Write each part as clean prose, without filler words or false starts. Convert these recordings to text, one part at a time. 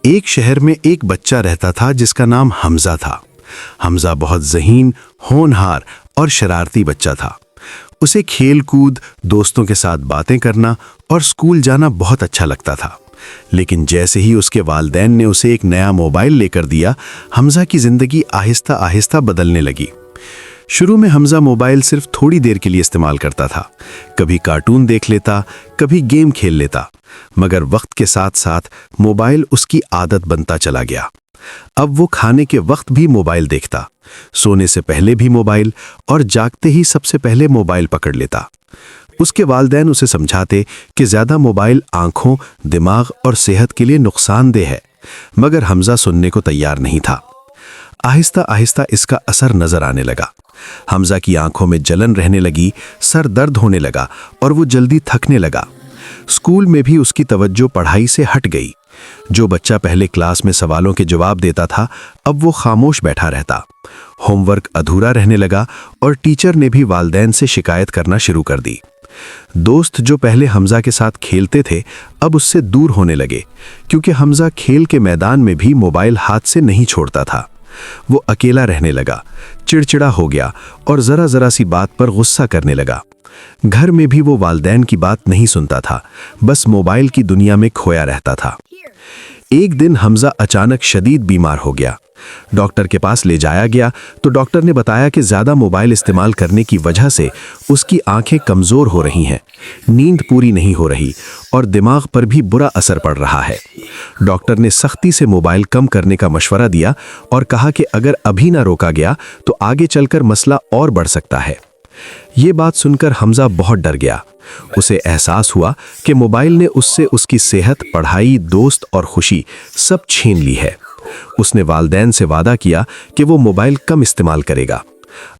ایک شہر میں ایک بچہ رہتا تھا جس کا نام حمزہ تھا۔ حمزہ بہت ذہین، ہونہار اور شرارتی بچہ تھا۔ اسے کھیل کود، دوستوں کے ساتھ باتیں کرنا اور اسکول جانا بہت اچھا لگتا تھا۔ لیکن جیسے ہی اس کے والدین نے اسے ایک نیا موبائل لے کر دیا، حمزہ کی زندگی آہستہ آہستہ بدلنے لگی۔ شروع میں حمزہ موبائل صرف تھوڑی دیر کے لیے استعمال کرتا تھا۔ کبھی کارٹون دیکھ لیتا، کبھی گیم کھیل لیتا، مگر وقت کے ساتھ ساتھ موبائل اس کی عادت بنتا چلا گیا۔ اب وہ کھانے کے وقت بھی موبائل دیکھتا، سونے سے پہلے بھی موبائل، اور جاگتے ہی سب سے پہلے موبائل پکڑ لیتا۔ اس کے والدین اسے سمجھاتے کہ زیادہ موبائل آنکھوں، دماغ اور صحت کے لیے نقصان دہ ہے، مگر حمزہ سننے کو تیار نہیں تھا۔ آہستہ آہستہ اس کا اثر نظر آنے لگا۔ حمزہ کی آنکھوں میں جلن رہنے لگی، سر درد ہونے لگا اور وہ جلدی تھکنے لگا۔ اسکول میں بھی اس کی توجہ پڑھائی سے ہٹ گئی۔ جو بچہ پہلے کلاس میں سوالوں کے جواب دیتا تھا، اب وہ خاموش بیٹھا رہتا۔ ہوم ورک ادھورا رہنے لگا اور ٹیچر نے بھی والدین سے شکایت کرنا شروع کر دی۔ دوست جو پہلے حمزہ کے ساتھ کھیلتے تھے، اب اس سے دور ہونے لگے، کیونکہ حمزہ کھیل کے میدان میں بھی موبائل ہاتھ سے نہیں چھوڑتا تھا۔ وہ اکیلا رہنے لگا، چڑچڑا ہو گیا اور ذرا ذرا سی بات پر غصہ کرنے لگا۔ گھر میں بھی وہ والدین کی بات نہیں سنتا تھا، بس موبائل کی دنیا میں کھویا رہتا تھا۔ ایک دن حمزہ اچانک شدید بیمار ہو گیا۔ ڈاکٹر کے پاس لے جایا گیا تو ڈاکٹر نے بتایا کہ زیادہ موبائل استعمال کرنے کی وجہ سے اس کی آنکھیں کمزور ہو رہی ہیں، نیند پوری نہیں ہو رہی اور دماغ پر بھی برا اثر پڑ رہا ہے۔ ڈاکٹر نے سختی سے موبائل کم کرنے کا مشورہ دیا اور کہا کہ اگر ابھی نہ روکا گیا تو آگے چل کر مسئلہ اور بڑھ سکتا ہے۔ یہ بات سن کر حمزہ بہت ڈر گیا۔ اسے احساس ہوا کہ موبائل نے اس سے اس کی صحت، پڑھائی، دوست اور خوشی سب چھین لی ہے۔ اس نے والدین سے وعدہ کیا کہ وہ موبائل کم استعمال کرے گا۔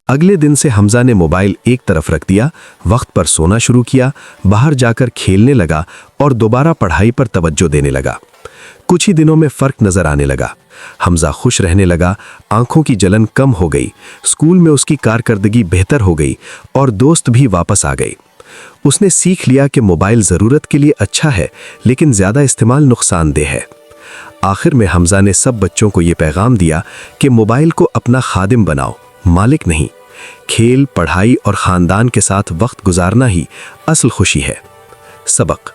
اگلے دن سے حمزہ نے موبائل ایک طرف رکھ دیا، وقت پر سونا شروع کیا، باہر جا کر کھیلنے لگا اور دوبارہ پڑھائی پر توجہ دینے لگا۔ کچھ ہی دنوں میں فرق نظر آنے لگا۔ حمزہ خوش رہنے لگا، آنکھوں کی جلن کم ہو گئی، اسکول میں اس کی کارکردگی بہتر ہو گئی اور دوست بھی واپس آ گئے۔ اس نے سیکھ لیا کہ موبائل ضرورت کے لیے اچھا ہے، لیکن زیادہ استعمال نقصان دہ ہے۔ آخر میں حمزہ نے سب بچوں کو یہ پیغام دیا کہ موبائل کو اپنا خادم بناؤ، مالک نہیں۔ کھیل، پڑھائی اور خاندان کے ساتھ وقت گزارنا ہی اصل خوشی ہے۔ سبق: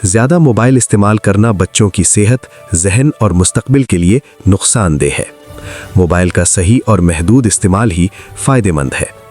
زیادہ موبائل استعمال کرنا بچوں کی صحت، ذہن اور مستقبل کے لیے نقصان دہ ہے۔ موبائل کا صحیح اور محدود استعمال ہی فائدہ مند ہے۔